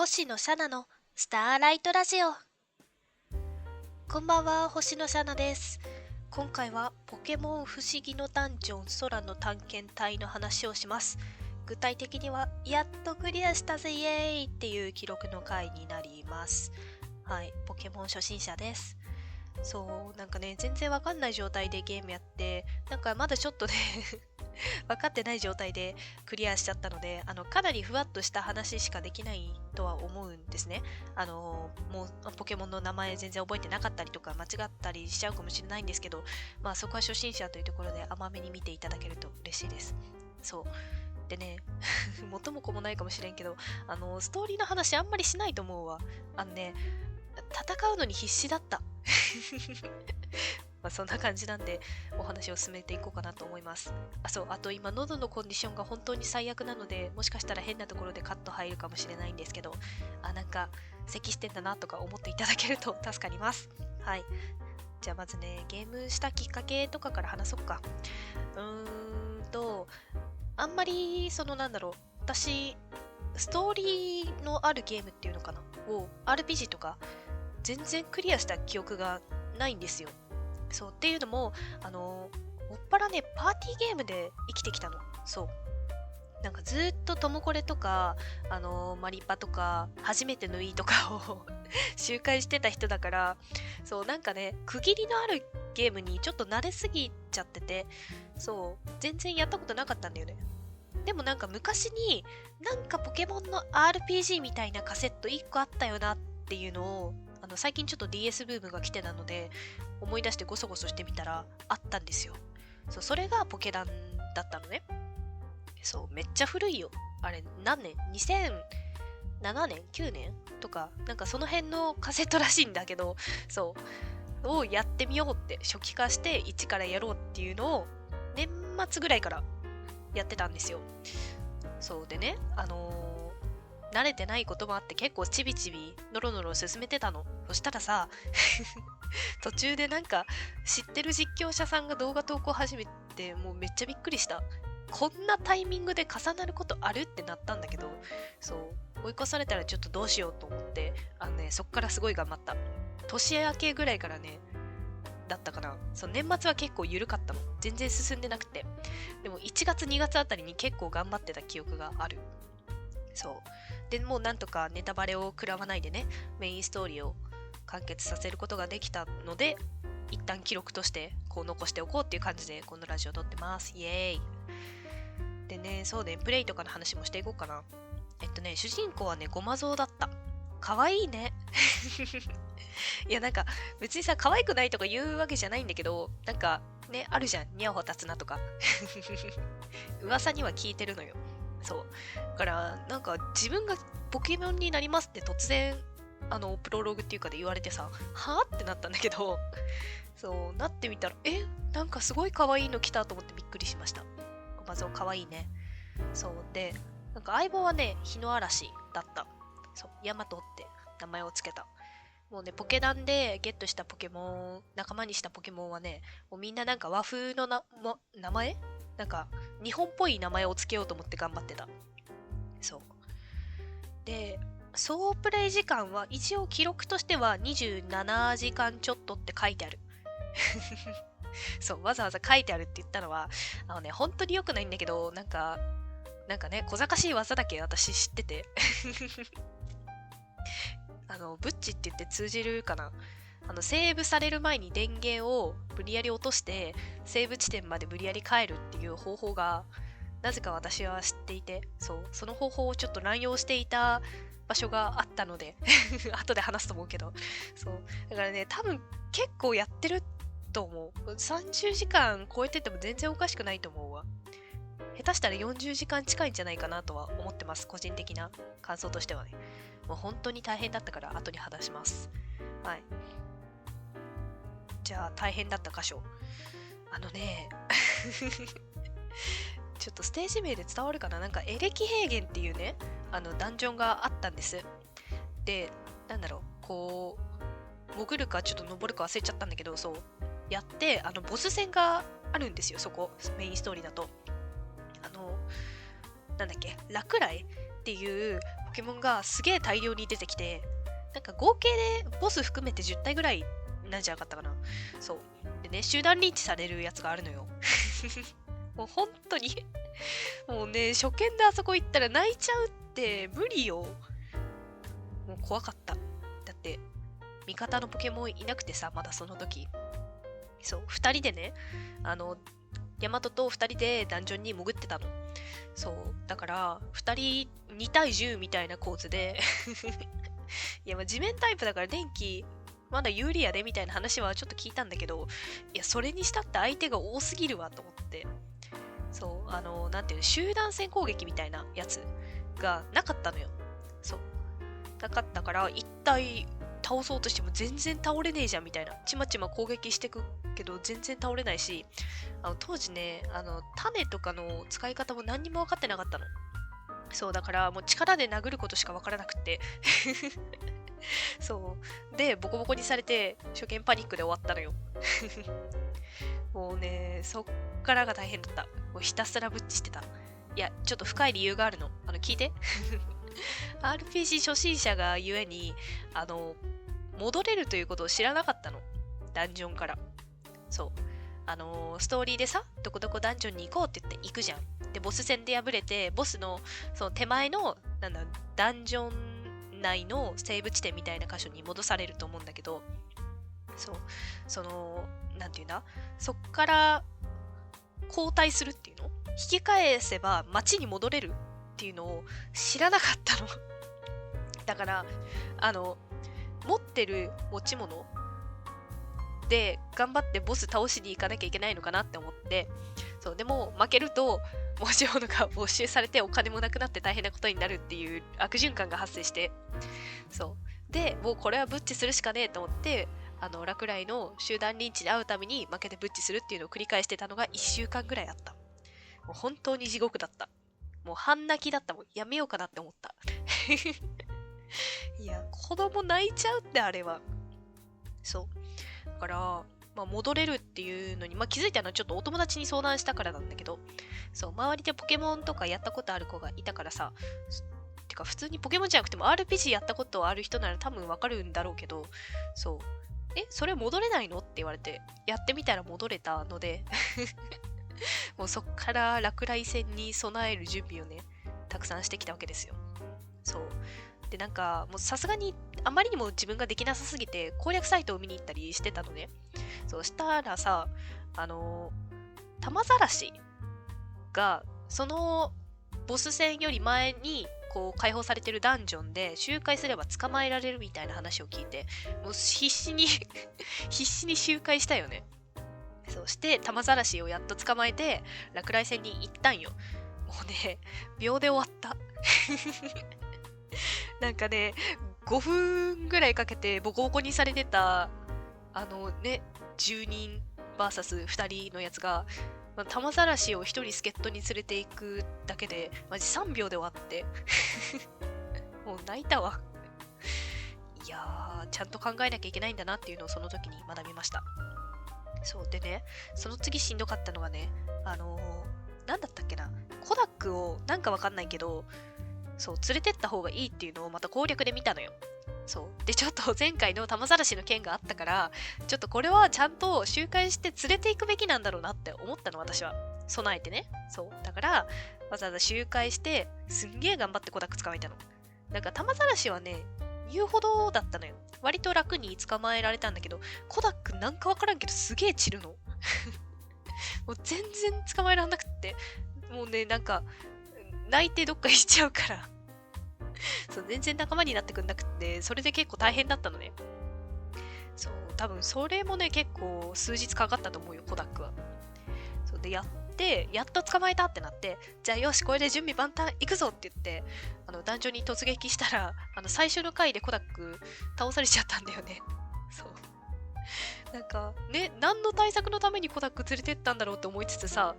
星野シャナのスターライトラジオ。こんばんは、星野シャナです。今回はポケモン不思議のダンジョン空の探検隊の話をします。具体的にはやっとクリアしたぜイエーイっていう記録の回になります。はい、ポケモン初心者です。そう、なんかね、全然わかんない状態でゲームやって、なんかまだちょっとね分かってない状態でクリアしちゃったので、かなりふわっとした話しかできないとは思うんですね。もうポケモンの名前全然覚えてなかったりとか間違ったりしちゃうかもしれないんですけど、まあそこは初心者というところで甘めに見ていただけると嬉しいです。そう。でね、元も子もないかもしれんけど、ストーリーの話あんまりしないと思うわ。戦うのに必死だった。まあそんな感じなんでお話を進めていこうかなと思います。あと今喉のコンディションが本当に最悪なので、もしかしたら変なところでカット入るかもしれないんですけど、なんか咳してんだなとか思っていただけると助かります。はい。じゃあまずね、ゲームしたきっかけとかから話そっか。あんまり私ストーリーのあるゲームっていうのかなを RPG とか全然クリアした記憶がないんですよ。そうっていうのも、もっぱらね、パーティーゲームで生きてきたの。そう。なんかずっとトモコレとか、マリパとか、初めてのいいとかを周回してた人だから、そう、なんかね、区切りのあるゲームにちょっと慣れすぎちゃってて、そう、全然やったことなかったんだよね。でもなんか昔に、なんかポケモンの RPG みたいなカセット1個あったよなっていうのを、最近ちょっと DS ブームが来てたので、思い出してゴソゴソしてみたらあったんですよ。そう、それがポケダンだったのね。そう、めっちゃ古いよ。あれ、何年 ?2007 年 ?9 年とか、なんかその辺のカセットらしいんだけど、そう、をやってみようって、初期化して1からやろうっていうのを、年末ぐらいからやってたんですよ。そうでね、慣れてないこともあって結構ちびちびノロノロ進めてたの。そしたらさ、途中でなんか知ってる実況者さんが動画投稿始めて、もうめっちゃびっくりした。こんなタイミングで重なることあるってなったんだけど、そう追い越されたらちょっとどうしようと思って、そっからすごい頑張った。年明けぐらいからね、だったかな。そう年末は結構緩かったの。全然進んでなくて、でも1月2月あたりに結構頑張ってた記憶がある。そうでもうなんとかネタバレを食らわないでね、メインストーリーを完結させることができたので、一旦記録としてこう残しておこうっていう感じでこのラジオ撮ってます。イエーイ。でね、そうね、プレイとかの話もしていこうかな。主人公はね、ゴマゾウだった。かわいいね。いやなんか別にさ、可愛くないとか言うわけじゃないんだけど、なんかね、あるじゃん、ニャオホタツナとか。噂には聞いてるのよ。そうだからなんか自分がポケモンになりますって突然プロローグっていうかで言われてさ、はぁってなったんだけど、そうなってみたら、なんかすごい可愛いの来たと思ってびっくりしました。まずは可愛いね。そうで、なんか相棒はね、日の嵐だった。そう、ヤマトって名前をつけた。もうね、ポケダンでゲットしたポケモン、仲間にしたポケモンはね、もうみんななんか和風の名前なんか、日本っぽい名前をつけようと思って頑張ってた。そう。で、総プレイ時間は一応記録としては27時間ちょっとって書いてある。そう、わざわざ書いてあるって言ったのは、本当に良くないんだけど、なんかね、小賢しい技だけ私知ってて。ブッチって言って通じるかな。セーブされる前に電源を無理やり落として、セーブ地点まで無理やり帰るっていう方法が、なぜか私は知っていて、そう、その方法をちょっと乱用していた場所があったので、後で話すと思うけど、そう。だからね、多分結構やってると思う。30時間超えてても全然おかしくないと思うわ。下手したら40時間近いんじゃないかなとは思ってます。個人的な感想としてはね。もう本当に大変だったから後に話します。はい。じゃあ大変だった箇所。ちょっとステージ名で伝わるかな。なんかエレキ平原っていうね、ダンジョンがあったんです。で、こう、潜るかちょっと登るか忘れちゃったんだけど、そう。やって、ボス戦があるんですよ、そこ。メインストーリーだと。なんだっけ、落雷っていうポケモンがすげえ大量に出てきて、なんか合計でボス含めて10体ぐらいなんじゃなかったかな。そう。でね、集団リーチされるやつがあるのよ。もう本当にもうね、初見であそこ行ったら泣いちゃうって無理よ。もう怖かった。だって、味方のポケモンいなくてさ、まだその時。そう、2人でね、ヤマトと2人でダンジョンに潜ってたの。そう、だから、2人2対10みたいな構図でいや、まあ地面タイプだから電気、まだ有利やでみたいな話はちょっと聞いたんだけど、いや、それにしたって相手が多すぎるわと思って。そう、なんていうの、集団戦攻撃みたいなやつがなかったのよ。そう。なかったから、一体倒そうとしても全然倒れねえじゃんみたいな。ちまちま攻撃してくけど全然倒れないし、当時ね、種とかの使い方も何にも分かってなかったの。そう、だからもう力で殴ることしか分からなくってそうでボコボコにされて初見パニックで終わったのよもうね、そっからが大変だった。もうひたすらブッチしてた。いや、ちょっと深い理由があるの。聞いてRPG 初心者がゆえに戻れるということを知らなかったの。ダンジョンから。そう。ストーリーでさ、どこどこダンジョンに行こうって言って行くじゃん。で、ボス戦で敗れて、ボスのその手前の、ダンジョン内のセーブ地点みたいな箇所に戻されると思うんだけど、そう、なんていうんだ、そっから交代するっていうの、引き返せば街に戻れるっていうのを知らなかったの。だから、持ってる持ち物で頑張ってボス倒しに行かなきゃいけないのかなって思って、そう、でも負けると持ち物が没収されてお金もなくなって大変なことになるっていう悪循環が発生して、そうでもうこれはブッチするしかねえと思って、落雷の集団リンチで会うために負けてブッチするっていうのを繰り返してたのが1週間ぐらいあった。もう本当に地獄だった。もう半泣きだったもん。やめようかなって思ったいや、子供泣いちゃうってあれは。そうだから、まあ、戻れるっていうのに、まあ、気づいたのはちょっとお友達に相談したからなんだけど、そう、周りでポケモンとかやったことある子がいたからさ、てか普通にポケモンじゃなくても RPG やったことある人なら多分わかるんだろうけど、そう、それ戻れないのって言われて、やってみたら戻れたのでもうそっから落雷戦に備える準備をね、たくさんしてきたわけですよ。そう。で、なんか、もうさすがにあまりにも自分ができなさすぎて攻略サイトを見に行ったりしてたのね。そうしたらさ、玉ざらしが、そのボス戦より前に、こう、解放されてるダンジョンで周回すれば捕まえられるみたいな話を聞いて、もう必死に必死に周回したよね。そうして、玉ざらしをやっと捕まえて、落雷戦に行ったんよ。もうね、秒で終わった。なんかね、5分ぐらいかけてボコボコにされてた、10人 VS2 人のやつが、玉ざらしを1人助っ人に連れていくだけで、マジ3秒で終わって。もう泣いたわ。いやー、ちゃんと考えなきゃいけないんだなっていうのをその時に学びました。そうでね、その次しんどかったのがね、なんだったっけな、コダックをなんかわかんないけど、そう、連れてった方がいいっていうのをまた攻略で見たのよ。そう。で、ちょっと前回の玉ざらしの件があったから、ちょっとこれはちゃんと周回して連れていくべきなんだろうなって思ったの、私は。備えてね。そう。だから、わざわざ周回して、すんげえ頑張ってコダック捕まえたの。なんか玉ざらしはね、言うほどだったのよ。割と楽に捕まえられたんだけど、コダックなんかわからんけどすげえ散るの。もう全然捕まえらんなくって。もうね、なんか、泣いてどっか行っちゃうからそう、全然仲間になってくんなくって、それで結構大変だったのね。そう、多分それもね、結構数日かかったと思うよ、コダックは。そうで、やって、やっと捕まえたってなって、じゃあよし、これで準備万端行くぞって言って、ダンジョンに突撃したら、最初の回でコダック倒されちゃったんだよね。そう。なんか、ね、何の対策のためにコダック連れてったんだろうって思いつつさ、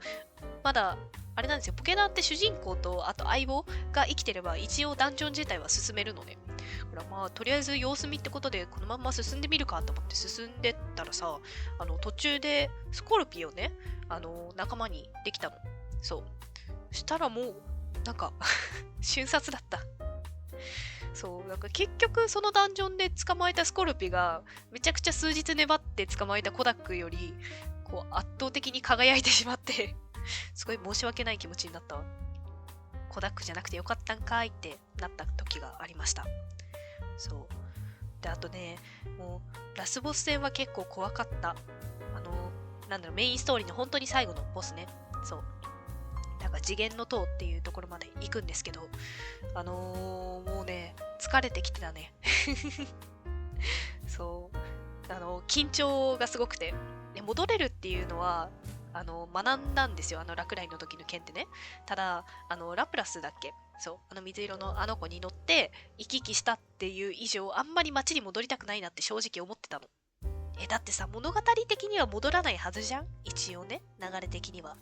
まだ、あれなんですよ、ポケダンって主人公と、あと相棒が生きてれば、一応ダンジョン自体は進めるのね。ほら、まあ、とりあえず様子見ってことで、このまんま進んでみるかと思って進んでったらさ、途中でスコルピをね、仲間にできたの。そう。したらもう、なんか瞬殺だった。そう、なんか結局そのダンジョンで捕まえたスコルピがめちゃくちゃ数日粘って捕まえたコダックよりこう圧倒的に輝いてしまってすごい申し訳ない気持ちになったわ。コダックじゃなくてよかったんかいってなった時がありました。そう。で、あとね、もうラスボス戦は結構怖かった。なんだろう、メインストーリーの本当に最後のボスね。そう。なんか次元の塔っていうところまで行くんですけど、もうね、疲れてきてたね。そう。緊張がすごくて。で戻れるっていうのは、学んだんですよ。落雷の時の剣ってね。ただ、ラプラスだっけそう。水色のあの子に乗って行き来したっていう以上、あんまり街に戻りたくないなって正直思ってたの。だってさ、物語的には戻らないはずじゃん一応ね、流れ的には。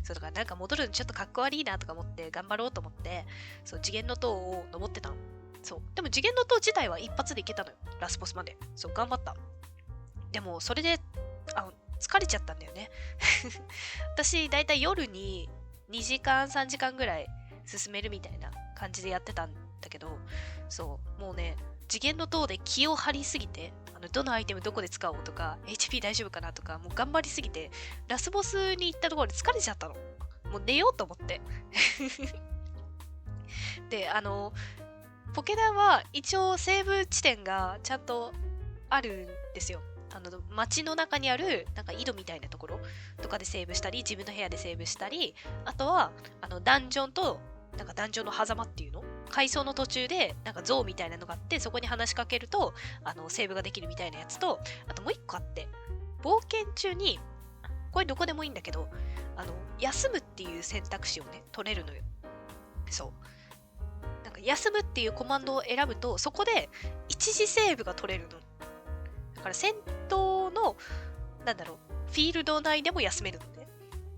そう、だからなんか戻るのちょっとかっこ悪いなとか思って頑張ろうと思って、そう、次元の塔を登ってたの。そう。でも次元の塔自体は一発で行けたのよ。ラスボスまで。そう、頑張った。でも、それで、疲れちゃったんだよね。私、だいたい夜に2時間、3時間ぐらい進めるみたいな感じでやってたんだけど、そう、もうね、次元の塔で気を張りすぎて、どのアイテムどこで使おうとか、HP 大丈夫かなとか、もう頑張りすぎて、ラスボスに行ったところで疲れちゃったの。もう寝ようと思って。で、ポケダンは一応セーブ地点がちゃんとあるんですよ。街の中にあるなんか井戸みたいなところとかでセーブしたり、自分の部屋でセーブしたり、あとはダンジョンとなんかダンジョンの狭間っていうの階層の途中でなんか像みたいなのがあって、そこに話しかけるとセーブができるみたいなやつと、あともう一個あって、冒険中にこれどこでもいいんだけど、休むっていう選択肢をね取れるのよ。そうなんか休むっていうコマンドを選ぶと、そこで一時セーブが取れるの。だから戦闘のなんだろう、フィールド内でも休めるのね。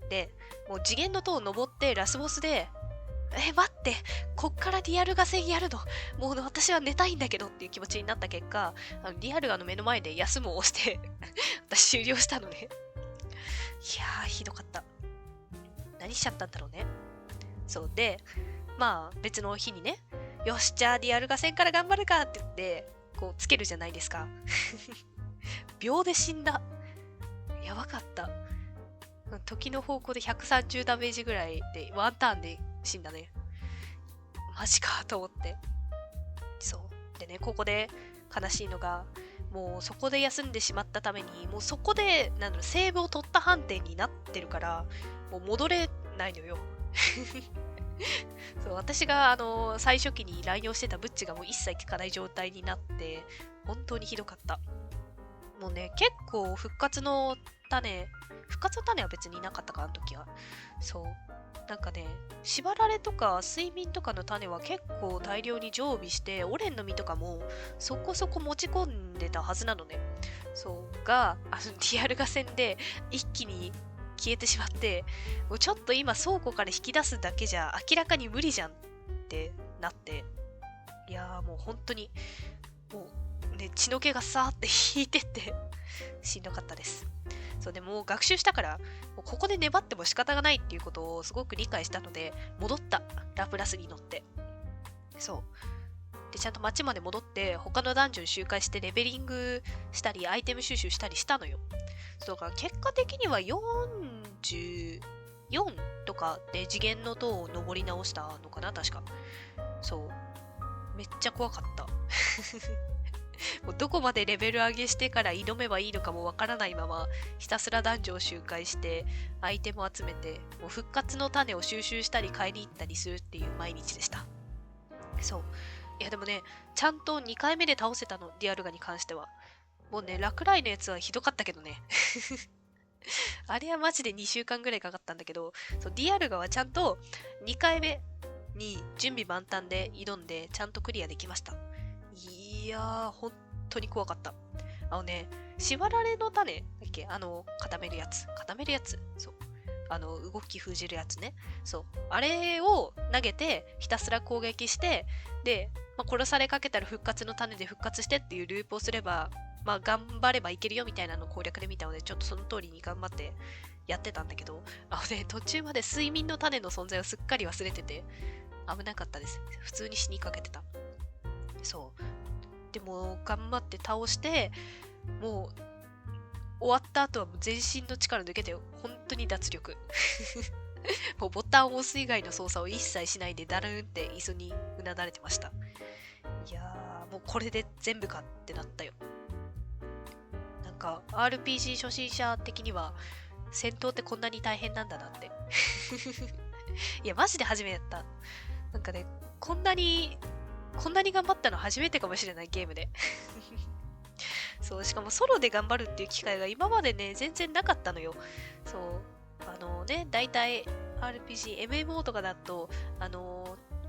で、もう次元の塔を登ってラスボスで、待って、こっからリアルガ戦やるの、もう私は寝たいんだけどっていう気持ちになった結果、リアルガの目の前で休むを押して私終了したのね。いやー、ひどかった。何しちゃったんだろうね。そうで、まあ別の日にね、よし、じゃあリアルガ戦から頑張るかって言って、こうつけるじゃないですか。秒で死んだ。やばかった。時の方向で130ダメージぐらいで、ワンターンで死んだね。マジかと思って。そう。でね、ここで悲しいのが、もうそこで休んでしまったために、もうそこで、セーブを取った判定になってるから、もう戻れないのよ。そう、私が最初期に乱用してたブッチがもう一切効かない状態になって、本当にひどかった。もうね、結構復活の種は別になかったか、あの時は。そう。なんかね、縛られとか睡眠とかの種は結構大量に常備して、オレンの実とかもそこそこ持ち込んでたはずなのね。そうが、リアルガ戦で一気に消えてしまって、もうちょっと今倉庫から引き出すだけじゃ明らかに無理じゃんってなって、いやーもう本当に、もうね、血の気がさーって引いてってしんどかったです。そうでもう学習したから、もうここで粘っても仕方がないっていうことをすごく理解したので、戻った。ラプラスに乗って。そう。で、ちゃんと街まで戻って、他のダンジョン周回してレベリングしたり、アイテム収集したりしたのよ。そうか、結果的には44とかで次元の塔を登り直したのかな、確か。そう。めっちゃ怖かった。もうどこまでレベル上げしてから挑めばいいのかもわからないまま、ひたすらダンジョンを周回してアイテムを集めて、もう復活の種を収集したり買いに行ったりするっていう毎日でした。そう。いやでもね、ちゃんと2回目で倒せたの、ディアルガに関しては。もうね、落雷のやつはひどかったけどね。あれはマジで2週間ぐらいかかったんだけど、そう、ディアルガはちゃんと2回目に準備万端で挑んでちゃんとクリアできました。いやー、本当に怖かった。縛られの種だっけ、固めるやつ。そう。動き封じるやつね。そう。あれを投げて、ひたすら攻撃して、で、殺されかけたら復活の種で復活してっていうループをすれば、頑張ればいけるよみたいなのを攻略で見たので、ちょっとその通りに頑張ってやってたんだけど、途中まで睡眠の種の存在をすっかり忘れてて、危なかったです。普通に死にかけてた。そう。でも頑張って倒して、もう終わった後はもう全身の力抜けてよ。本当に脱力。もうボタンを押す以外の操作を一切しないでダルーンって椅子にうなだれてました。いやー、もうこれで全部かってなったよ。なんか RPG 初心者的には戦闘ってこんなに大変なんだなって。いや、マジで初めてやった。なんかね、こんなに頑張ったの初めてかもしれない、ゲームで。そう、しかもソロで頑張るっていう機会が今までね、全然なかったのよ。そう、だいたい RPG、MMO とかだと、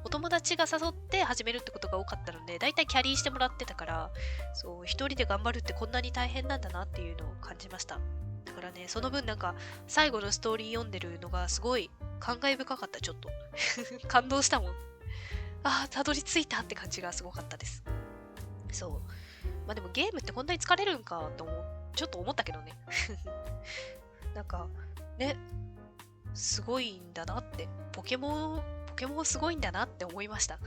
お友達が誘って始めるってことが多かったので、だいたいキャリーしてもらってたから、そう、一人で頑張るってこんなに大変なんだなっていうのを感じました。だからね、その分なんか、最後のストーリー読んでるのがすごい感慨深かった、ちょっと。感動したもん。ああ、たどり着いたって感じがすごかったです。そう。まあでもゲームってこんなに疲れるんかとちょっと思ったけどね。なんか、ね、すごいんだなって。ポケモンすごいんだなって思いました。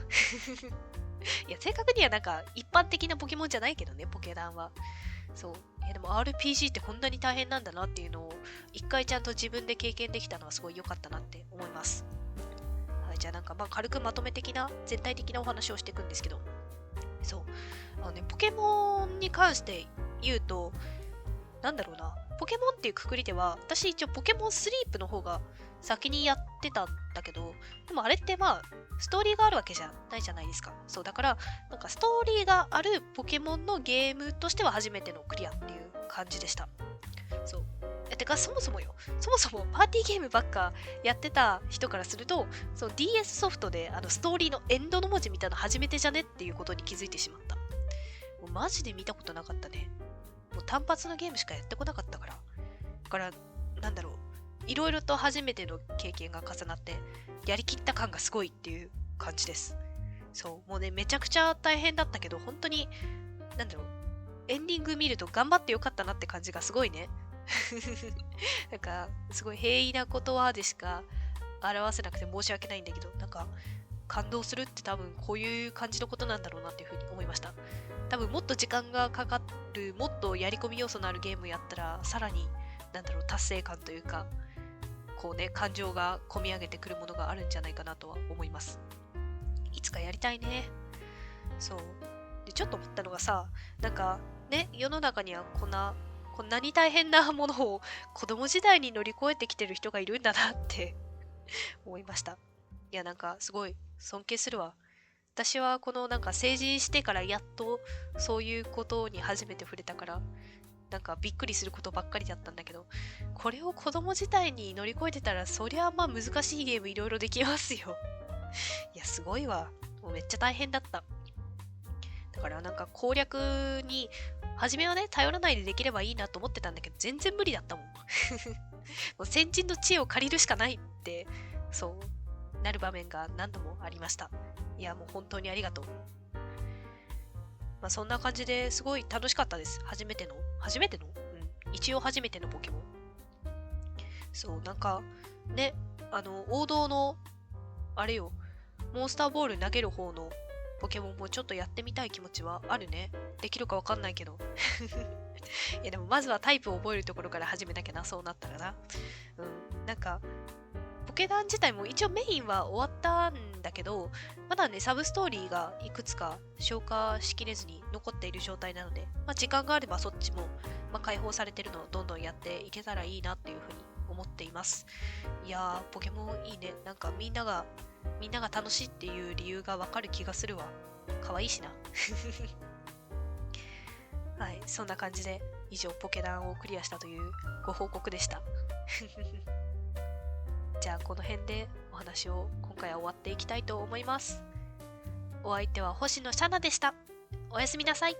いや、正確にはなんか一般的なポケモンじゃないけどね、ポケダンは。そう。でも RPG ってこんなに大変なんだなっていうのを一回ちゃんと自分で経験できたのはすごい良かったなって思います。はい、じゃあなんかまあ軽くまとめ的な、全体的なお話をしていくんですけど、そう。ポケモンに関して言うと、なんだろうな。ポケモンっていうくくりでは、私一応ポケモンスリープの方が先にやってたんだけど、でもあれってまあ、ストーリーがあるわけじゃないじゃないですか。そう、だから、なんかストーリーがあるポケモンのゲームとしては初めてのクリアっていう感じでした。そう。てか、そもそもパーティーゲームばっかやってた人からすると、そう DS ソフトでストーリーのエンドの文字見たの初めてじゃねっていうことに気づいてしまった。もうマジで見たことなかったね。もう単発のゲームしかやってこなかったから。だから、なんだろう。いろいろと初めての経験が重なって、やりきった感がすごいっていう感じです。そう、もうね、めちゃくちゃ大変だったけど、本当に、なんだろう。エンディング見ると頑張ってよかったなって感じがすごいね。なんか、すごい平易な言葉でしか表せなくて申し訳ないんだけど、なんか、感動するって多分こういう感じのことなんだろうなっていうふうに思いました。多分もっと時間がかかる、もっとやり込み要素のあるゲームやったら、さらに、なんだろう、達成感というか、こうね、感情が込み上げてくるものがあるんじゃないかなとは思います。いつかやりたいね。そう。で、ちょっと思ったのがさ、なんか、ね、世の中にはこんなに大変なものを子供時代に乗り越えてきてる人がいるんだなって思いました。いや、なんかすごい尊敬するわ。私はこのなんか成人してからやっとそういうことに初めて触れたから、なんかびっくりすることばっかりだったんだけど、これを子供時代に乗り越えてたら、そりゃまあ難しいゲームいろいろできますよ。いや、すごいわ。もうめっちゃ大変だった。だからなんか攻略に、初めはね、頼らないでできればいいなと思ってたんだけど、全然無理だったもん。もう先人の知恵を借りるしかないって、そうなる場面が何度もありました。いや、もう本当にありがとう。まあそんな感じですごい楽しかったです。初めての一応初めてのポケモン。そう、なんか、ね、王道の、あれよ、モンスターボール投げる方のポケモンもちょっとやってみたい気持ちはあるね。できるかわかんないけど。いやでもまずはタイプを覚えるところから始めなきゃな、そうなったらな。なんか、ポケダン自体も一応メインは終わったんだけど、まだね、サブストーリーがいくつか消化しきれずに残っている状態なので、まあ、時間があればそっちも、まあ、解放されてるのをどんどんやっていけたらいいなっていうふうに思っています。いやー、ポケモンいいね。なんかみんなが楽しいっていう理由がわかる気がするわ。かわいいしな。はい、そんな感じで以上ポケダンをクリアしたというご報告でした。じゃあこの辺でお話を今回は終わっていきたいと思います。お相手は星野シャナでした。おやすみなさい。